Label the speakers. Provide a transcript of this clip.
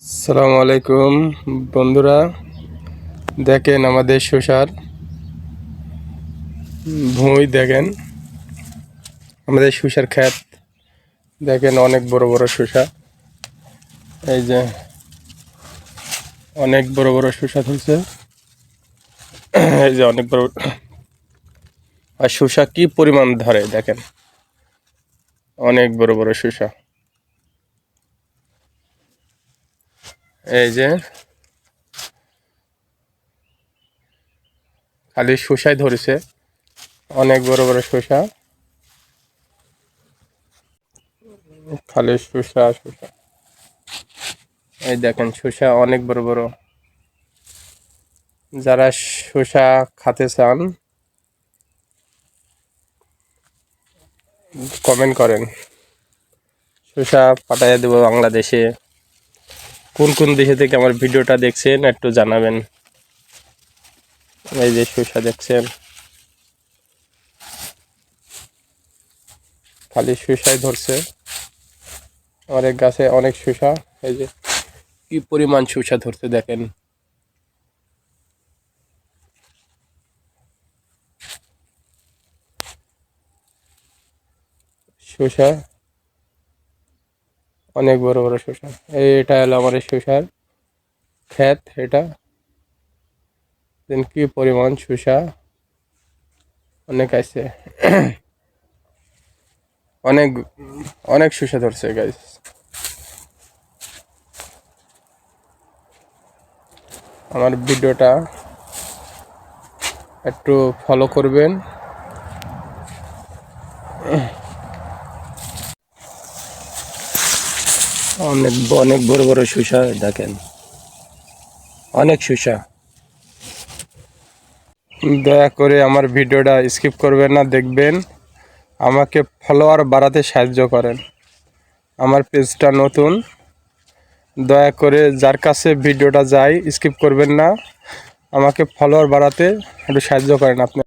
Speaker 1: আসসালামু আলাইকুম বন্ধুরা, দেখেন আমাদের শসার ভুঁই, দেখেন আমাদের শসার ক্ষেত, দেখেন অনেক বড় বড় শসা। এই যে অনেক বড় বড় শসা ধরছে, এই যে অনেক বড়। আর শসা কি পরিমাণ ধরে দেখেন, অনেক বড় বড় শসা। এই যে খালি শসাই ধরেছে, অনেক বড় বড় শসা, খালি শসা শসা। এই দেখেন শসা অনেক বড় বড়। যারা শসা খেতে চান কমেন্ট করেন, শসা পাঠাইয়া দেবো বাংলাদেশে। কোন কোন দেশে থেকে আমার ভিডিওটা দেখছেন একটু জানাবেন। এই যে শসা দেখছেন, খালি শসাই ধরছে, অনেক গাছে অনেক শসা। এই যে কি পরিমাণ শসা ধরছে দেখেন। শসা অনেক বড় বড় শসা। এটা হলো আমার শসার ক্ষেত। এটা কি পরিমাণ শসা, অনেক আছে, অনেক অনেক শসা ধরছে গাইস। আমার ভিডিওটা একটু ফলো করবেন। অনেক অনেক বড় বড় শসা দেখেন, অনেক শসা। দয়া করে আমার ভিডিওটা স্কিপ করবেন না, দেখবেন। আমাকে ফলোয়ার বাড়াতে সাহায্য করেন। আমার পেজটা নতুন, দয়া করে যার কাছে ভিডিওটা যায় স্কিপ করবেন না, আমাকে ফলোয়ার বাড়াতে একটু সাহায্য করেন আপনি।